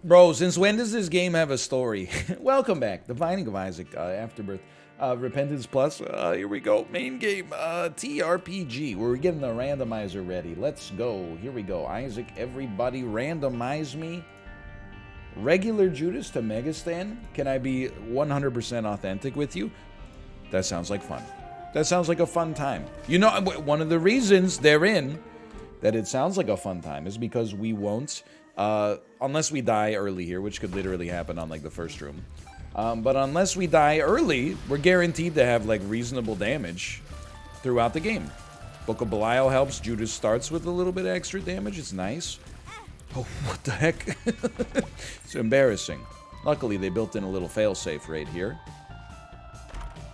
Bro, since when does this game have a story? Welcome back. The Finding of Isaac, Afterbirth. Repentance Plus. Here we go. Main game. TRPG. We're getting the randomizer ready. Let's go. Here we go. Isaac, everybody randomize me. Regular Judas to Megastan. Can I be 100% authentic with you? That sounds like fun. That sounds like a fun time. You know, one of the reasons they're in that it sounds like a fun time is because we won't, unless we die early here, which could literally happen on like the first room. But unless we die early, we're guaranteed to have like reasonable damage throughout the game. Book of Belial helps. Judas starts with a little bit of extra damage. It's nice. Oh, what the heck? It's embarrassing. Luckily, they built in a little failsafe right here.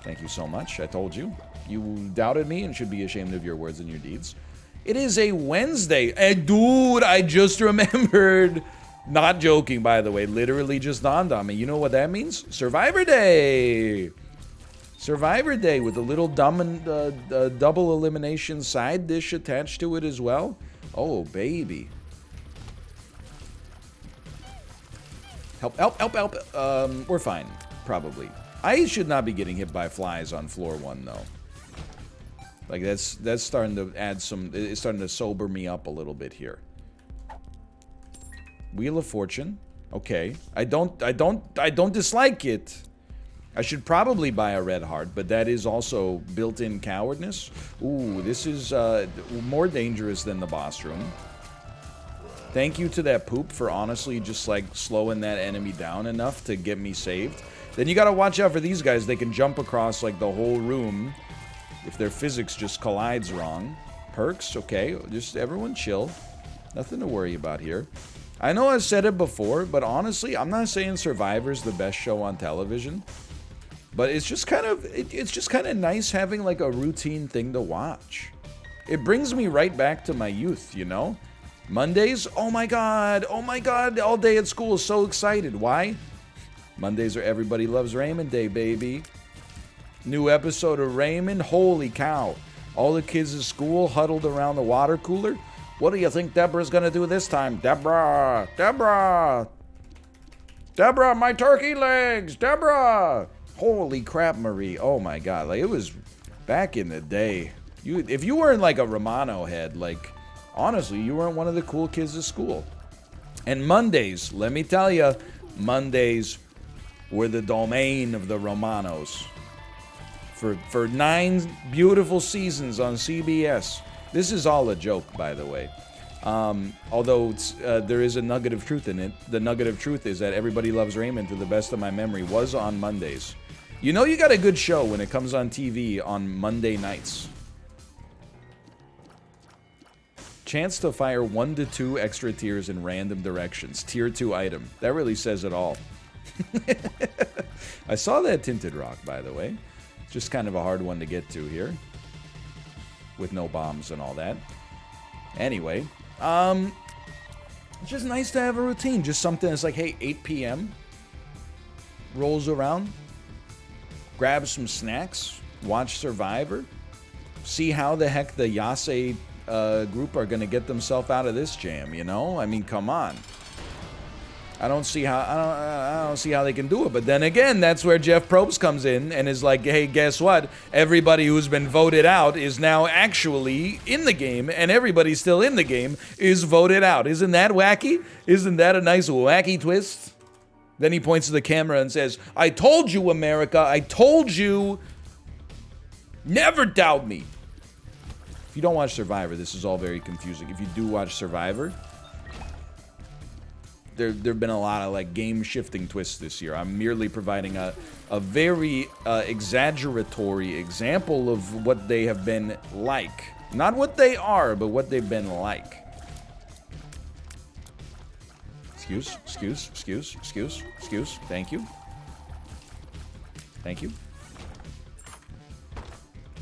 Thank you so much. I told you. You doubted me and should be ashamed of your words and your deeds. It is a Wednesday. Hey, dude, I just remembered. Not joking, by the way. Literally just dawned on me. You know what that means? Survivor Day. Survivor Day with a little double elimination side dish attached to it as well. Oh, baby. Help, help, help, help. We're fine, probably. I should not be getting hit by flies on floor 1, though. Like, that's starting to add some... It's starting to sober me up a little bit here. Wheel of Fortune. Okay. I don't dislike it. I should probably buy a red heart, but that is also built-in cowardness. Ooh, this is more dangerous than the boss room. Thank you to that poop for honestly just, like, slowing that enemy down enough to get me saved. Then you gotta watch out for these guys. They can jump across, like, the whole room if their physics just collides wrong. Perks, okay. Just everyone chill. Nothing to worry about here. I know I've said it before, but honestly, I'm not saying Survivor's the best show on television. But it's just kind of, it's just kind of nice having, like, a routine thing to watch. It brings me right back to my youth, you know? Mondays, oh my god, all day at school, so excited. Why? Mondays are Everybody Loves Raymond Day, baby. New episode of Raymond, holy cow. All the kids at school huddled around the water cooler. What do you think Deborah's gonna do this time? Deborah, Deborah, Deborah, my turkey legs, Deborah. Holy crap, Marie, oh my god, like it was back in the day. If you weren't like a Romano head, like, honestly, you weren't one of the cool kids at school. And Mondays, let me tell you, Mondays were the domain of the Romanos. For 9 beautiful seasons on CBS. This is all a joke, by the way. Although there is a nugget of truth in it. The nugget of truth is that Everybody Loves Raymond, to the best of my memory, was on Mondays. You know you got a good show when it comes on TV on Monday nights. Chance to fire 1 to 2 extra tiers in random directions. Tier 2 item. That really says it all. I saw that Tinted Rock, by the way. It's just kind of a hard one to get to here. With no bombs and all that. Anyway. It's just nice to have a routine. Just something that's like, hey, 8 p.m. Rolls around. Grab some snacks. Watch Survivor. See how the heck the Yase group are going to get themselves out of this jam, you know? I mean, come on. I don't see how they can do it. But then again, that's where Jeff Probst comes in and is like, hey, guess what? Everybody who's been voted out is now actually in the game, and everybody still in the game is voted out. Isn't that wacky? Isn't that a nice wacky twist? Then he points to the camera and says, I told you, America. I told you. Never doubt me. If you don't watch Survivor, this is all very confusing. If you do watch Survivor, there've been a lot of like game shifting twists this year. I'm merely providing a very exaggeratory example of what they have been like. Not what they are, but what they've been like. Excuse. Thank you. Thank you.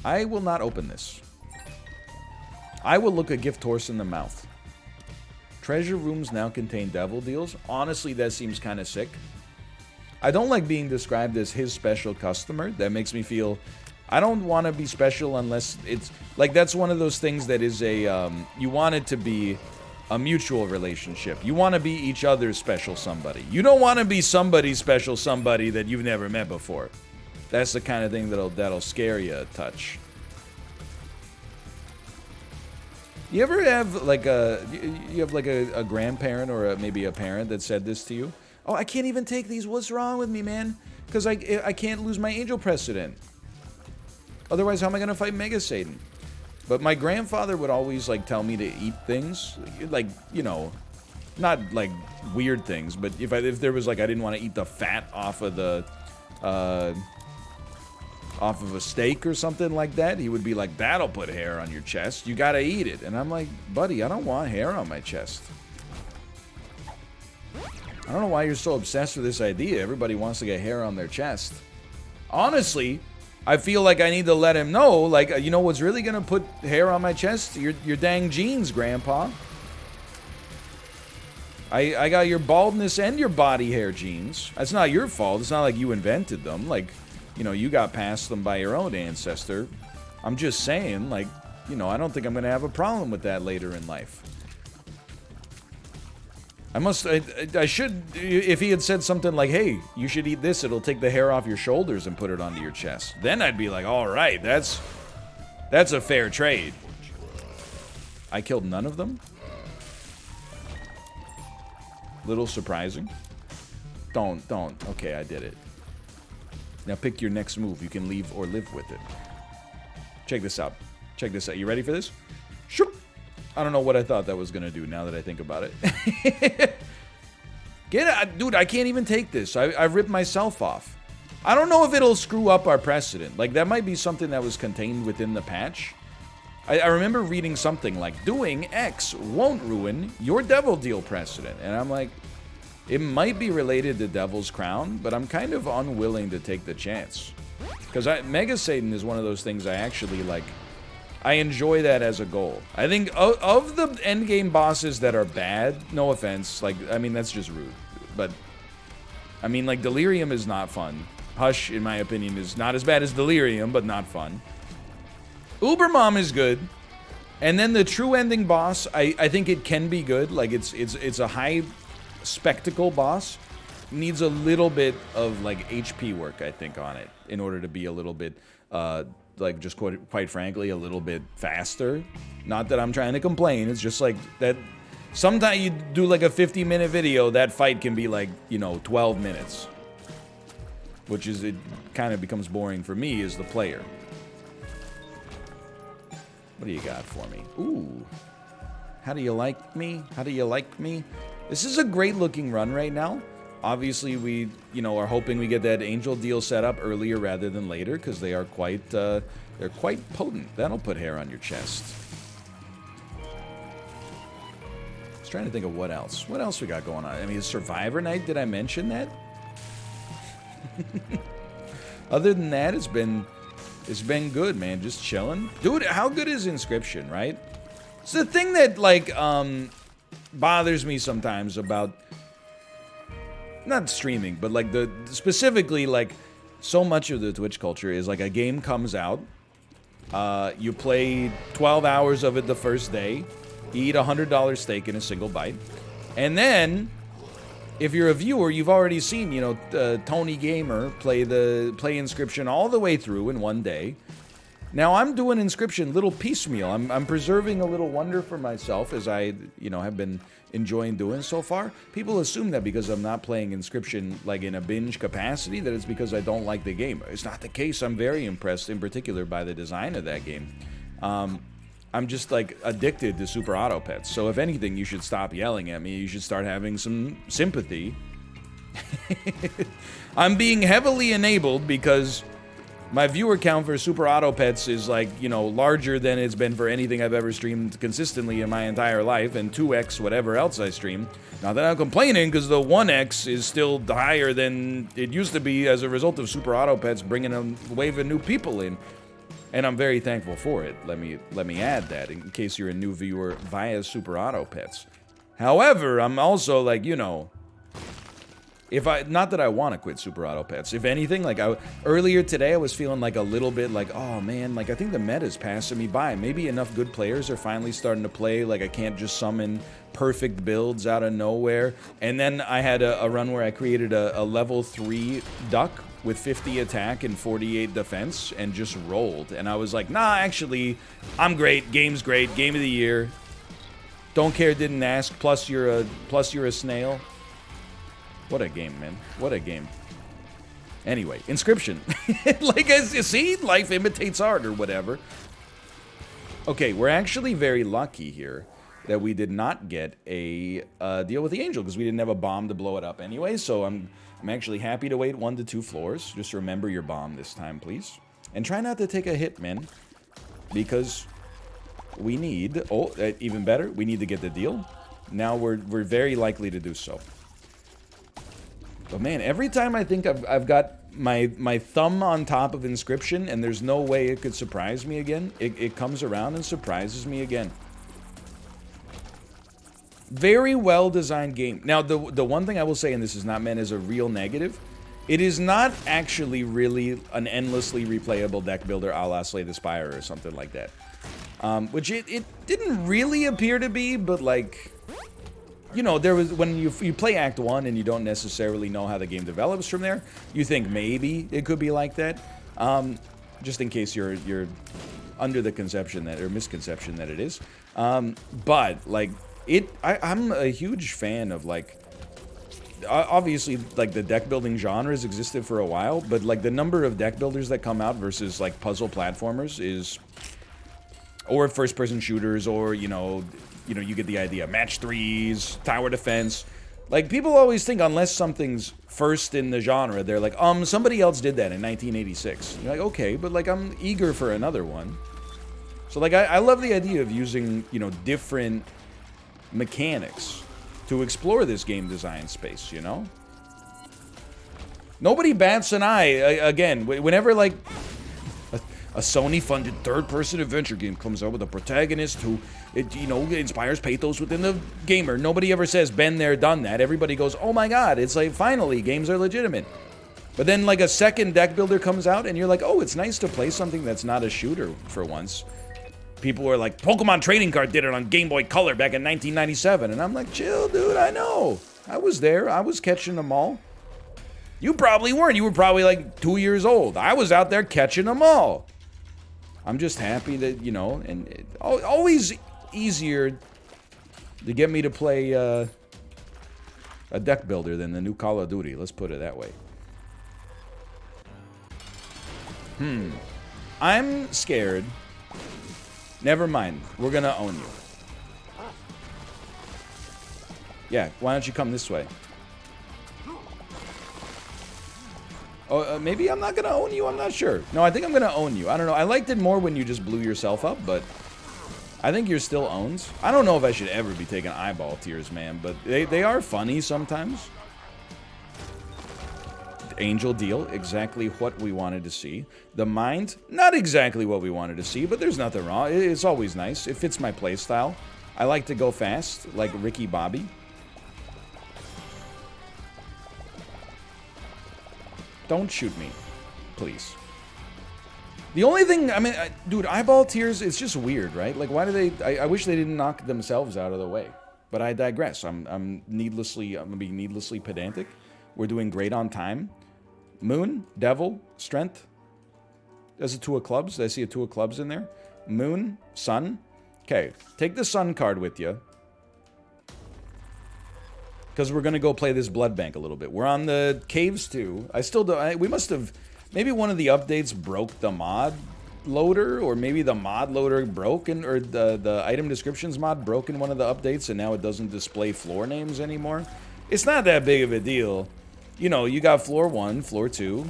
I will not open this. I will look a gift horse in the mouth. Treasure rooms now contain devil deals. Honestly, that seems kind of sick. I don't like being described as his special customer. That makes me feel... I don't want to be special unless it's... Like, that's one of those things that is a... you want it to be a mutual relationship. You want to be each other's special somebody. You don't want to be somebody's special somebody that you've never met before. That's the kind of thing that'll scare you a touch. You ever have like a grandparent or maybe a parent that said this to you? Oh, I can't even take these. What's wrong with me, man? Because I can't lose my angel precedent. Otherwise, how am I going to fight Mega Satan? But my grandfather would always like tell me to eat things, like, you know, not like weird things, but if there was like I didn't want to eat the fat off of the off of a steak or something like that, he would be like, that'll put hair on your chest. You gotta eat it. And I'm like, buddy, I don't want hair on my chest. I don't know why you're so obsessed with this idea. Everybody wants to get hair on their chest. Honestly, I feel like I need to let him know, like, you know what's really gonna put hair on my chest? Your dang jeans, Grandpa. I got your baldness and your body hair genes. That's not your fault. It's not like you invented them. Like, you know, you got past them by your own ancestor. I'm just saying, like, you know, I don't think I'm gonna have a problem with that later in life. I should, if he had said something like, hey, you should eat this, it'll take the hair off your shoulders and put it onto your chest. Then I'd be like, all right, that's a fair trade. I killed none of them? Little surprising. Don't. Okay, I did it. Now pick your next move. You can leave or live with it. Check this out. Check this out. You ready for this? Shoop! I don't know what I thought that was going to do now that I think about it. Get it? Dude, I can't even take this. I ripped myself off. I don't know if it'll screw up our precedent. Like, that might be something that was contained within the patch. I remember reading something like, doing X won't ruin your Devil Deal precedent. And I'm like, it might be related to Devil's Crown, but I'm kind of unwilling to take the chance. Because Mega Satan is one of those things I actually, like, I enjoy that as a goal. I think of the endgame bosses that are bad, no offense, like, I mean, that's just rude. But, I mean, like, Delirium is not fun. Hush, in my opinion, is not as bad as Delirium, but not fun. Ubermom is good. And then the true ending boss, I think it can be good. Like, it's a high spectacle boss. Needs a little bit of, like, HP work, I think, on it, in order to be a little bit, like, just quite frankly, a little bit faster. Not that I'm trying to complain, it's just like that. Sometimes you do like a 50-minute video, that fight can be like, you know, 12 minutes. Which is, it kind of becomes boring for me as the player. What do you got for me? Ooh. How do you like me? How do you like me? This is a great looking run right now. Obviously, we, you know, are hoping we get that angel deal set up earlier rather than later, because they are quite, they're quite potent. That'll put hair on your chest. I was trying to think of what else. What else we got going on? I mean, Survivor Night, did I mention that? Other than that, it's been good, man. Just chilling. Dude, how good is Inscription, right? It's the thing that, like, bothers me sometimes about... not streaming, but like specifically, like, so much of the Twitch culture is like a game comes out, you play 12 hours of it the first day, you eat $100 steak in a single bite, and then if you're a viewer, you've already seen, you know, Tony Gamer play Inscription all the way through in one day. Now I'm doing Inscription little piecemeal. I'm preserving a little wonder for myself, as I, you know, have been enjoying doing so far. People assume that because I'm not playing Inscription like in a binge capacity, that it's because I don't like the game. It's not the case. I'm very impressed, in particular, by the design of that game. I'm just like addicted to Super Auto Pets. So if anything, you should stop yelling at me. You should start having some sympathy. I'm being heavily enabled because my viewer count for Super Auto Pets is, like, you know, larger than it's been for anything I've ever streamed consistently in my entire life, and 2x whatever else I stream. Not that I'm complaining, because the 1x is still higher than it used to be as a result of Super Auto Pets bringing a wave of new people in. And I'm very thankful for it. Let me add that, in case you're a new viewer via Super Auto Pets. However, I'm also, like, you know, Not that I want to quit Super Auto Pets. If anything, like earlier today, I was feeling like a little bit like, oh man, like I think the meta's passing me by. Maybe enough good players are finally starting to play. Like I can't just summon perfect builds out of nowhere. And then I had a run where I created a level 3 duck with 50 attack and 48 defense and just rolled. And I was like, nah, actually, I'm great. Game's great. Game of the year. Don't care, didn't ask. Plus you're a snail. What a game, man. What a game. Anyway, Inscription. Like, as you see, life imitates art or whatever. Okay, we're actually very lucky here that we did not get a deal with the Angel because we didn't have a bomb to blow it up anyway, so I'm actually happy to wait 1 to 2 floors. Just remember your bomb this time, please. And try not to take a hit, man. Because we need... Oh, even better, we need to get the deal. Now we're very likely to do so. But man, every time I think I've got my thumb on top of Inscription and there's no way it could surprise me again, it comes around and surprises me again. Very well designed game. Now, the one thing I will say, and this is not meant as a real negative, it is not actually really an endlessly replayable deck builder a la Slay the Spire or something like that. Which it didn't really appear to be, but like... You know, there was when you play Act 1 and you don't necessarily know how the game develops from there, you think maybe it could be like that. Just in case you're under the conception that or misconception that it is. But like I'm a huge fan of like obviously like the deck building genre has existed for a while, but like the number of deck builders that come out versus like puzzle platformers is, or first person shooters, or you know, you get the idea. Match 3s, tower defense. Like, people always think unless something's first in the genre, they're like, somebody else did that in 1986. You're like, okay, but, like, I'm eager for another one. So, like, I love the idea of using, you know, different mechanics to explore this game design space, you know? Nobody bats an eye, again, whenever, like... A Sony-funded third-person adventure game comes out with a protagonist who, you know, inspires pathos within the gamer. Nobody ever says, been there, done that. Everybody goes, oh my god, it's like, finally, games are legitimate. But then, like, a second deck builder comes out, and you're like, oh, it's nice to play something that's not a shooter for once. People are like, Pokemon Trading Card did it on Game Boy Color back in 1997. And I'm like, chill, dude, I know. I was there. I was catching them all. You probably weren't. You were probably, like, 2 years old. I was out there catching them all. I'm just happy that, you know, and always easier to get me to play a deck builder than the new Call of Duty. Let's put it that way. I'm scared. Never mind. We're gonna own you. Yeah, why don't you come this way? Oh, maybe I'm not gonna own you, I'm not sure. No, I think I'm gonna own you. I don't know, I liked it more when you just blew yourself up, but I think you're still owned. I don't know if I should ever be taking eyeball tears, man, but they are funny sometimes. Angel deal, exactly what we wanted to see. The mind, not exactly what we wanted to see, but there's nothing wrong. It's always nice. It fits my playstyle. I like to go fast, like Ricky Bobby. Don't shoot me, please. The only thing, I mean, dude, eyeball tears, it's just weird, right? Like, why do they, I wish they didn't knock themselves out of the way. But I digress. I'm being needlessly pedantic. We're doing great on time. Moon, Devil, Strength. There's a 2 of clubs. I see a 2 of clubs in there. Moon, Sun. Okay, take the Sun card with you. Because we're going to go play this blood bank a little bit. We're on the caves too. I still don't... we must have... Maybe one of the updates broke the mod loader, or maybe the mod loader broke, or the item descriptions mod broke in one of the updates, and now it doesn't display floor names anymore. It's not that big of a deal. You know, you got floor 1, floor 2,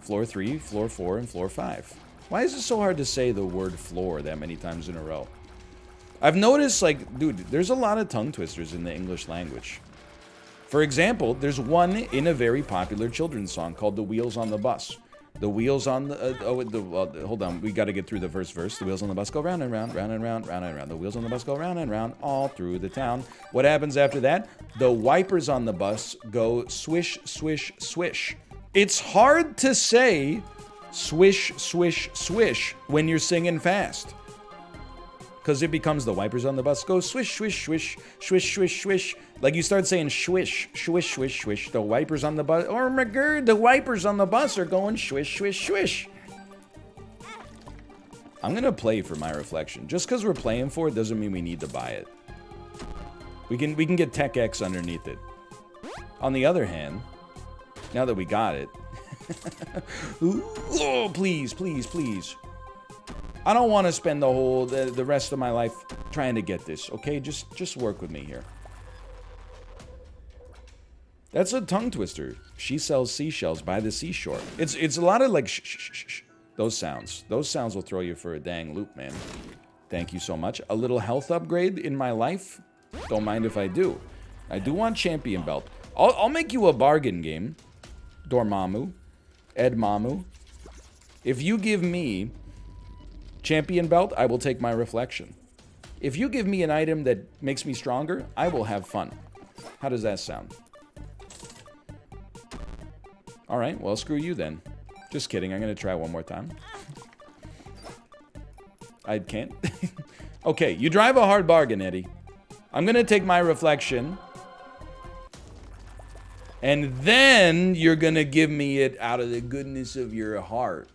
floor 3, floor 4, and floor 5. Why is it so hard to say the word floor that many times in a row? I've noticed, like, dude, there's a lot of tongue twisters in the English language. For example, there's one in a very popular children's song called The Wheels on the Bus. The wheels on the... hold on. We got to get through the first verse. The wheels on the bus go round and round, round and round, round and round. The wheels on the bus go round and round, all through the town. What happens after that? The wipers on the bus go swish, swish, swish. It's hard to say swish, swish, swish when you're singing fast. Because it becomes the wipers on the bus go swish, swish, swish, swish, swish, swish. Like you start saying swish, swish, swish, swish. The wipers on the bus, oh my god, the wipers on the bus are going swish, swish, swish. I'm gonna play for my reflection. Just because we're playing for it doesn't mean we need to buy it. We can get Tech X underneath it. On the other hand, now that we got it, oh please, please, please. I don't want to spend the rest of my life trying to get this, okay? Just work with me here. That's a tongue twister. She sells seashells by the seashore. It's a lot of like shh. Those sounds. Those sounds will throw you for a dang loop, man. Thank you so much. A little health upgrade in my life? Don't mind if I do. I do want champion belt. I'll make you a bargain game. Dormammu. Edmammu. If you give me champion belt, I will take my reflection. If you give me an item that makes me stronger, I will have fun. How does that sound? Alright, well, screw you then. Just kidding, I'm gonna try one more time. I can't. Okay, you drive a hard bargain, Eddie. I'm gonna take my reflection. And then you're gonna give me it out of the goodness of your heart.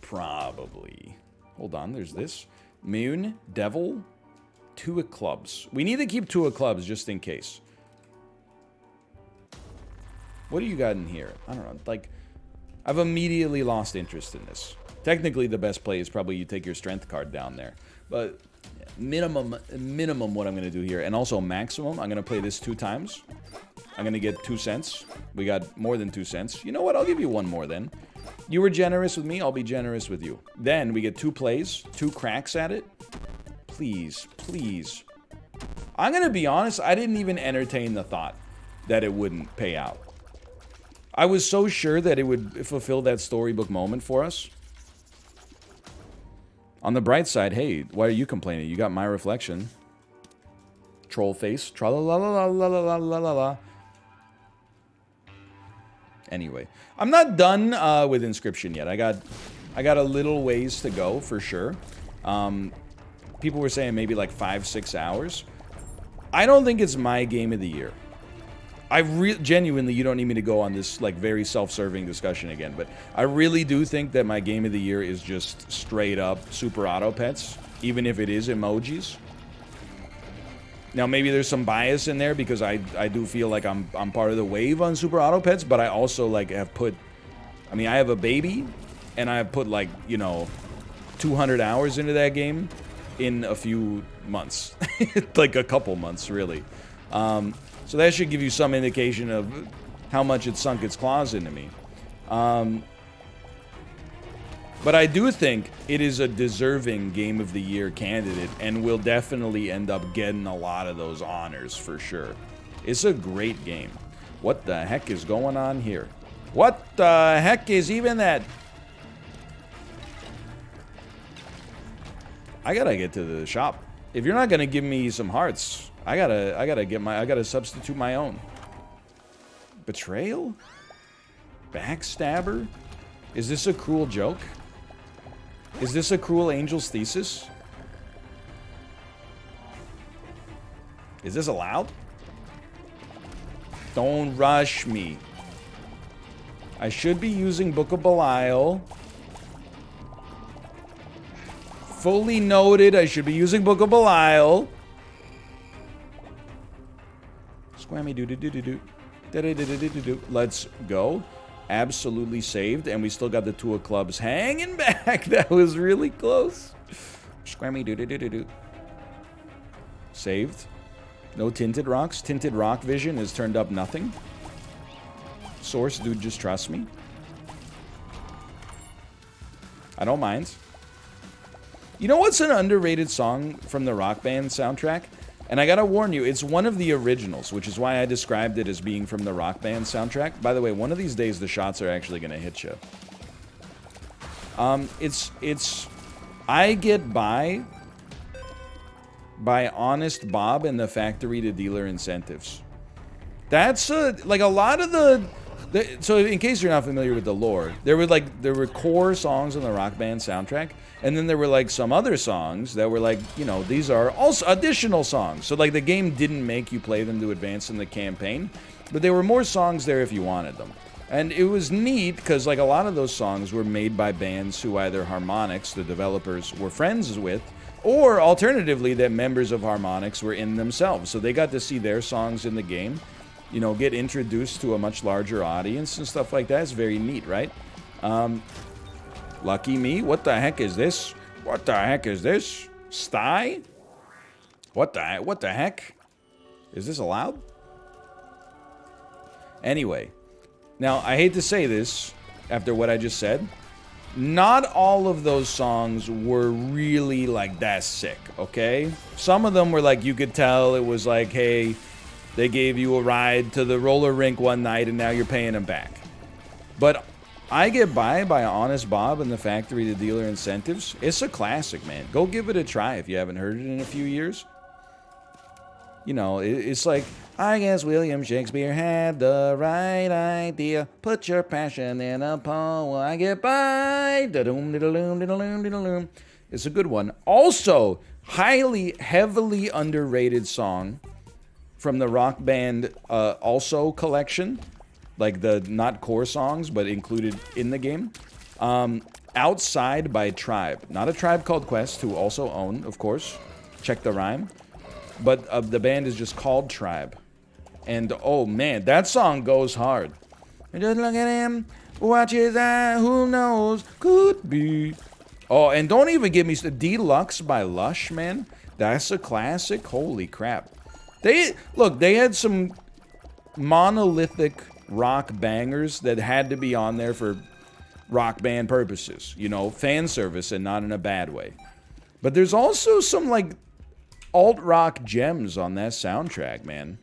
Probably. Hold on, there's this. Moon, Devil, 2 of clubs. We need to keep 2 of clubs just in case. What do you got in here? I don't know. Like, I've immediately lost interest in this. Technically, the best play is probably you take your strength card down there. But minimum what I'm going to do here. And also maximum, I'm going to play this 2 times. I'm going to get 2 cents. We got more than 2 cents. You know what? I'll give you 1 more then. You were generous with me, I'll be generous with you. Then we get 2 plays, 2 cracks at it. Please, please. I'm going to be honest, I didn't even entertain the thought that it wouldn't pay out. I was so sure that it would fulfill that storybook moment for us. On the bright side, hey, why are you complaining? You got my reflection. Troll face. Tra-la-la-la-la-la-la-la-la-la. Anyway, I'm not done with Inscription yet. I got a little ways to go for sure. People were saying maybe like 5-6 hours. I don't think it's my game of the year. Genuinely, you don't need me to go on this like very self-serving discussion again, but I really do think that my game of the year is just straight up Super Auto Pets, even if it is emojis. Now, maybe there's some bias in there because I do feel like I'm part of the wave on Super Auto Pets, but I also like have put, I mean, I have a baby, and I have put like, you know, 200 hours into that game in a few months, like a couple months, really. So that should give you some indication of how much it sunk its claws into me. But I do think it is a deserving Game of the Year candidate and will definitely end up getting a lot of those honors for sure. It's a great game. What the heck is going on here? What the heck is even that? I gotta get to the shop. If you're not gonna give me some hearts, I gotta substitute my own. Betrayal? Backstabber? Is this a cruel joke? Is this a cruel angel's thesis? Is this allowed? Don't rush me. I should be using Book of Belial. Fully noted, I should be using Book of Belial. Squammy doo doo doo doo doo. Da da da da da da. Let's go. Absolutely saved, and we still got the 2 of clubs hanging back. That was really close. Squammy doo doo doo doo doo. Saved. No tinted rocks. Tinted rock vision has turned up nothing. Source, dude, just trust me. I don't mind. You know what's an underrated song from the Rock Band soundtrack? And I gotta warn you, it's one of the originals, which is why I described it as being from the Rock Band soundtrack. By the way, one of these days the shots are actually gonna hit you. I get by Honest Bob and the factory to dealer incentives. That's like a lot of the so in case you're not familiar with the lore, there were core songs on the Rock Band soundtrack, and then there were like some other songs that were like, you know, these are also additional songs. So like the game didn't make you play them to advance in the campaign, but there were more songs there if you wanted them. And it was neat because like a lot of those songs were made by bands who either Harmonix, the developers, were friends with, or alternatively that members of Harmonix were in themselves. So they got to see their songs in the game, you know, get introduced to a much larger audience and stuff like that. It's very neat, right? Lucky me. What the heck is this? What the heck is this? Sty? What the heck? Is this allowed? Anyway, now I hate to say this after what I just said. Not all of those songs were really like that sick, okay? Some of them were like, you could tell it was like, hey, they gave you a ride to the roller rink one night and now you're paying them back. But I Get By Honest Bob and the Factory to Dealer Incentives, it's a classic, man. Go give it a try if you haven't heard it in a few years. You know, it's like, I guess William Shakespeare had the right idea. Put your passion in a poem. I get by. Da-doom, diddle-loom, diddle-loom, diddle-loom. It's a good one. Also, heavily underrated song from the Rock Band Also collection. Like the not core songs, but included in the game. Outside by Tribe. Not A Tribe Called Quest, who also own, of course. Check the rhyme. But the band is just called Tribe. And oh man, that song goes hard. Just look at him, watch his eye, who knows, could be. Oh, and don't even give me Deluxe by Lush, man. That's a classic. Holy crap. They had some monolithic rock bangers that had to be on there for Rock Band purposes. You know, fan service and not in a bad way. But there's also some like alt-rock gems on that soundtrack, man.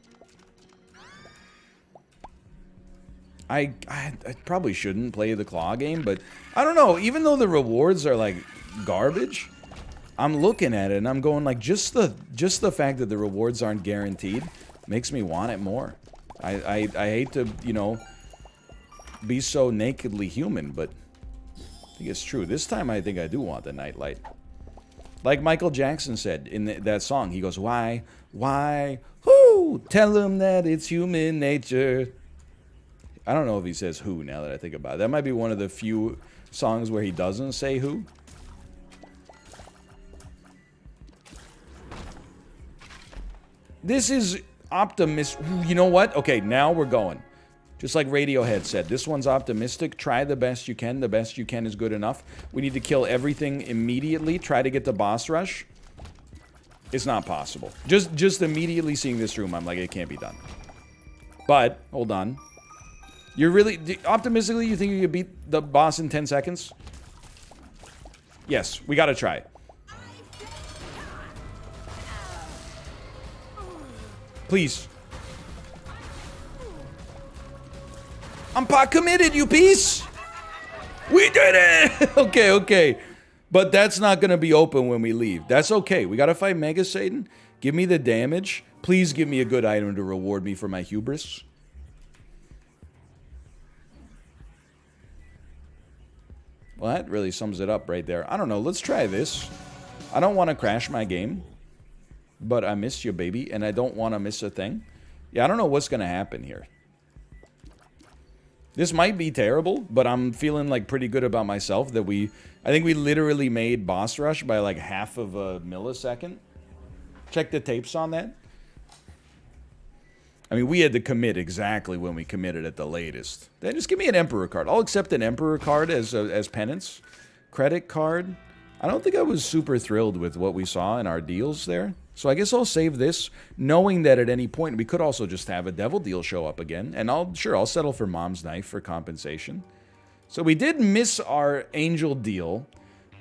I probably shouldn't play the claw game, but I don't know. Even though the rewards are like garbage, I'm looking at it and I'm going like, just the fact that the rewards aren't guaranteed makes me want it more. I hate to, you know, be so nakedly human, but I think it's true. This time I think I do want the nightlight. Like Michael Jackson said in that song, he goes, why, who? Tell him that it's human nature. I don't know if he says who now that I think about it. That might be one of the few songs where he doesn't say who. This is optimist. You know what? Okay, now we're going. Just like Radiohead said, this one's optimistic. Try the best you can. The best you can is good enough. We need to kill everything immediately. Try to get the boss rush. It's not possible. Just immediately seeing this room, I'm like, it can't be done. But, hold on. You're really... Optimistically, you think you could beat the boss in 10 seconds? Yes, we gotta try. Please. I'm pot committed, you piece! We did it! Okay. But that's not gonna be open when we leave. That's okay. We gotta fight Mega Satan. Give me the damage. Please give me a good item to reward me for my hubris. Well, that really sums it up right there. I don't know. Let's try this. I don't want to crash my game. But I miss you, baby. And I don't want to miss a thing. Yeah, I don't know what's going to happen here. This might be terrible, but I'm feeling like pretty good about myself that I think we literally made boss rush by like half of a millisecond. Check the tapes on that. I mean, we had to commit exactly when we committed at the latest. Then just give me an Emperor card. I'll accept an Emperor card as penance. Credit card. I don't think I was super thrilled with what we saw in our deals there. So I guess I'll save this, knowing that at any point we could also just have a devil deal show up again. And I'll settle for Mom's Knife for compensation. So we did miss our angel deal.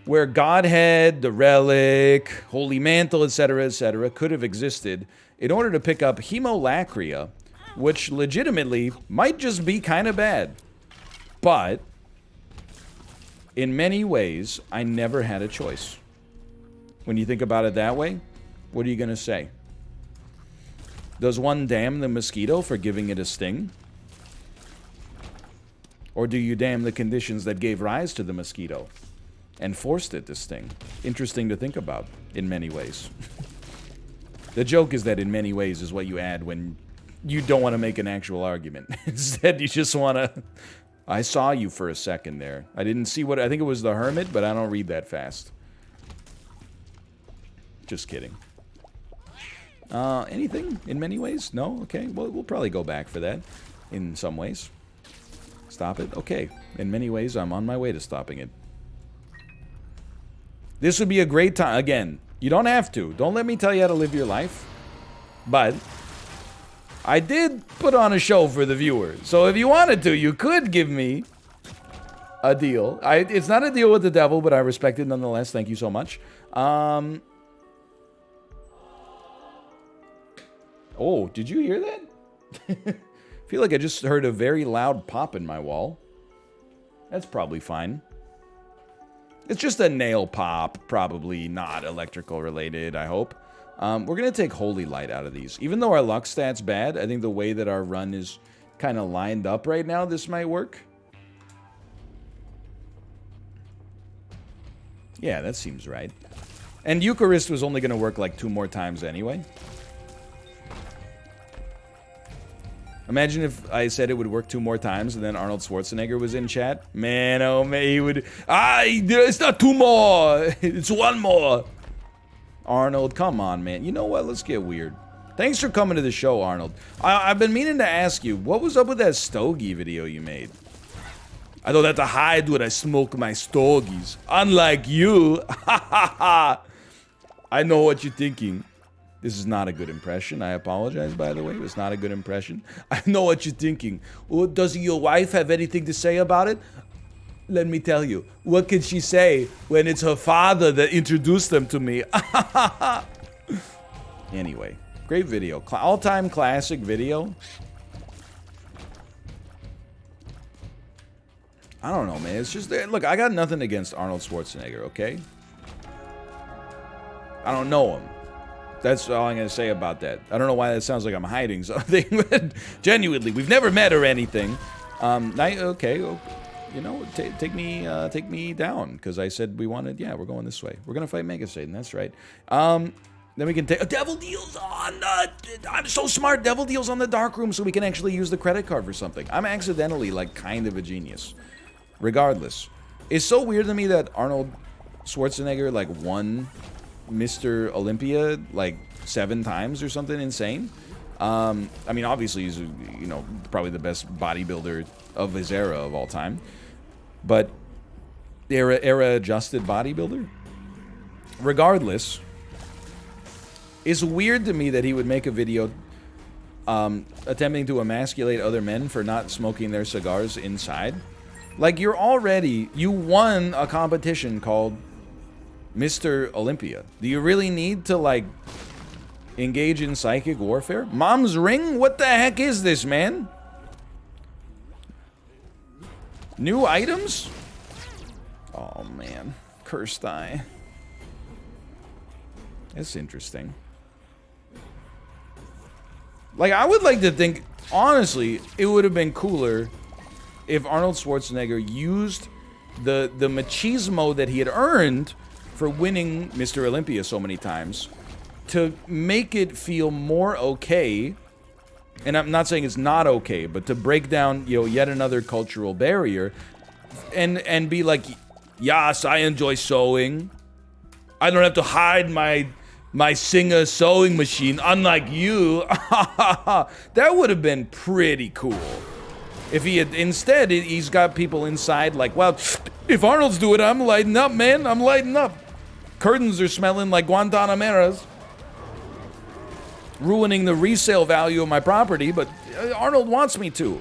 where Godhead, the Relic, Holy Mantle, etc., could have existed in order to pick up Hemolacria, which legitimately might just be kind of bad. But in many ways, I never had a choice. When you think about it that way, what are you going to say? Does one damn the mosquito for giving it a sting? Or do you damn the conditions that gave rise to the mosquito and forced it to sting? Interesting to think about in many ways. The joke is that in many ways is what you add when you don't want to make an actual argument. Instead, you just want to... I saw you for a second there. I didn't see what... I think it was the Hermit, but I don't read that fast. Just kidding. Anything in many ways? No? Okay. Well, we'll probably go back for that in some ways. Stop it? Okay. In many ways, I'm on my way to stopping it. This would be a great time. Again, you don't have to. Don't let me tell you how to live your life. But I did put on a show for the viewer. So if you wanted to, you could give me a deal. It's not a deal with the devil, but I respect it nonetheless. Thank you so much. Oh, did you hear that? I feel like I just heard a very loud pop in my wall. That's probably fine. It's just a nail pop, probably not electrical related, I hope. We're going to take Holy Light out of these. Even though our luck stat's bad, I think the way that our run is kind of lined up right now, this might work. Yeah, that seems right. And Eucharist was only going to work like 2 more times anyway. Imagine if I said it would work 2 more times and then Arnold Schwarzenegger was in chat. Man, oh man, he would... it's not 2 more! It's 1 more! Arnold, come on, man. You know what? Let's get weird. Thanks for coming to the show, Arnold. I've been meaning to ask you, what was up with that Stogie video you made? I don't have to hide when I smoke my Stogies. Unlike you. I know what you're thinking. This is not a good impression. I apologize, by the way. It was not a good impression. I know what you're thinking. Oh, does your wife have anything to say about it? Let me tell you. What can she say when it's her father that introduced them to me? Anyway, great video. All-time classic video. I don't know, man. It's just... Look, I got nothing against Arnold Schwarzenegger, okay? I don't know him. That's all I'm going to say about that. I don't know why that sounds like I'm hiding something, but genuinely, we've never met or anything. Okay, you know, take me down, because I said we wanted, yeah, we're going this way. We're going to fight Mega Satan, that's right. Then we can take, Devil Deals on, I'm so smart, Devil Deals on the Dark Room, so we can actually use the credit card for something. I'm accidentally, like, kind of a genius. Regardless. It's so weird to me that Arnold Schwarzenegger, like, won Mr. Olympia like 7 times or something insane. I mean, obviously he's, you know, probably the best bodybuilder of his era of all time, but era adjusted bodybuilder. Regardless, it's weird to me that he would make a video attempting to emasculate other men for not smoking their cigars inside. Like, you won a competition called Mr. Olympia. Do you really need to, like, engage in psychic warfare? Mom's ring? What the heck is this, man? New items? Oh, man. Cursed eye. That's interesting. Like, I would like to think, honestly, it would have been cooler if Arnold Schwarzenegger used the machismo that he had earned for winning Mr. Olympia so many times to make it feel more okay. And I'm not saying it's not okay, but to break down, you know, yet another cultural barrier and be like, yes, I enjoy sewing. I don't have to hide my Singer sewing machine, unlike you. That would have been pretty cool. If he had, instead, he's got people inside like, well, if Arnold's doing it, I'm lighting up, man. I'm lighting up. Curtains are smelling like Guantanameras. Ruining the resale value of my property, but Arnold wants me to.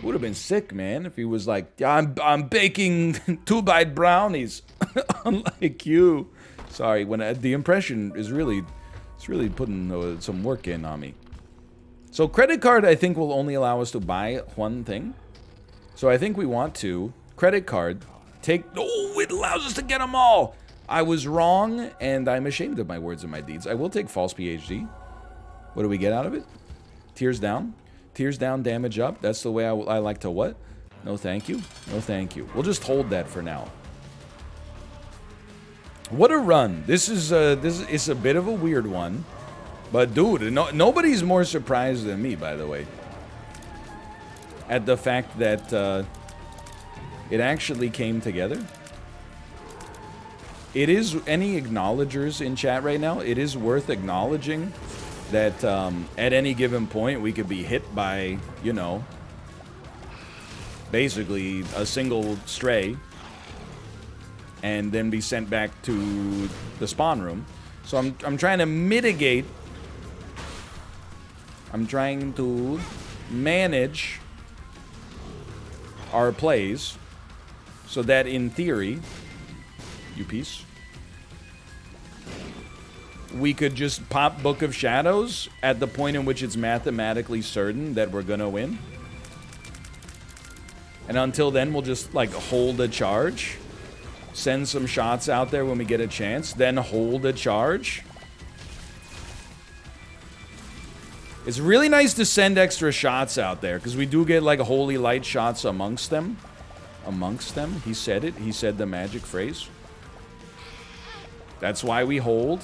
Would have been sick, man, if he was like, I'm baking 2-bite brownies, unlike you. Sorry, when the impression is really, it's really putting some work in on me. So credit card, I think, will only allow us to buy one thing. So I think we want to credit card take. Oh, it allows us to get them all. I was wrong, and I'm ashamed of my words and my deeds. I will take false PhD. What do we get out of it? Tears down. Tears down, damage up. That's the way I like to what? No thank you. No thank you. We'll just hold that for now. What a run. This is a bit of a weird one. But dude, nobody's more surprised than me, by the way. At the fact that it actually came together. It is, any acknowledgers in chat right now, it is worth acknowledging that at any given point we could be hit by, you know, basically a single stray and then be sent back to the spawn room. So I'm trying to mitigate, I'm trying to manage our plays so that in theory, you piece, we could just pop Book of Shadows at the point in which it's mathematically certain that we're gonna win. And until then, we'll just, like, hold a charge. Send some shots out there when we get a chance. Then hold a charge. It's really nice to send extra shots out there, because we do get, like, holy light shots amongst them. Amongst them? He said it. He said the magic phrase. That's why we hold.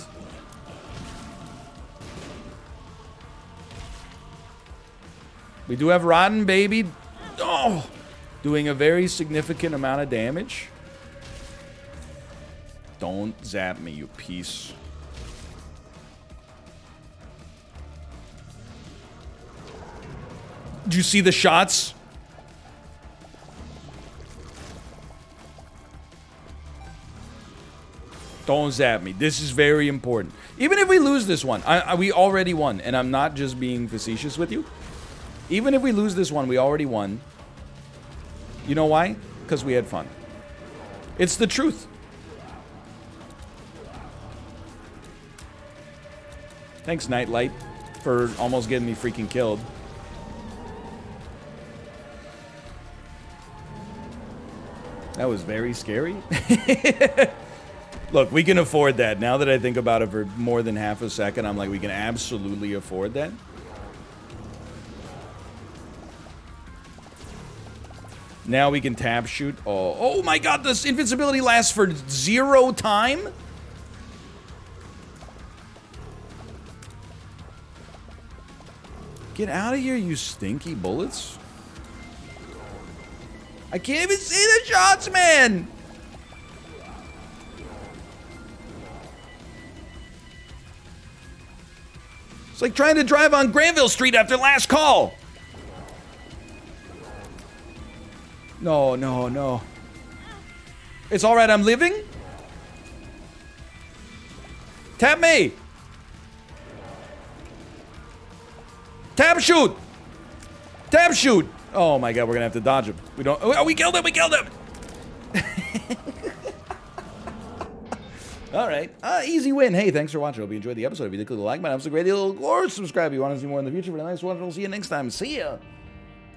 We do have Rotten Baby, oh, doing a very significant amount of damage. Don't zap me, you piece. Did you see the shots? Don't zap me. This is very important. Even if we lose this one, we already won, and I'm not just being facetious with you. Even if we lose this one, we already won. You know why? Because we had fun. It's the truth. Thanks, Nightlight, for almost getting me freaking killed. That was very scary. Look, we can afford that. Now that I think about it for more than half a second, I'm like, we can absolutely afford that. Now we can tap shoot. Oh my god, this invincibility lasts for 0 time? Get out of here, you stinky bullets. I can't even see the shots, man! It's like trying to drive on Granville Street after last call. No, no, no. It's alright, I'm living? Tap me! Tap shoot! Tap shoot! Oh my god, we're gonna have to dodge him. We don't. Oh, we killed him! We killed him! Alright. Easy win. Hey, thanks for watching. Hope you enjoyed the episode. If you did, click the like button. Have a great deal. Or subscribe if you want to see more in the future. For a nice one, we'll see you next time. See ya!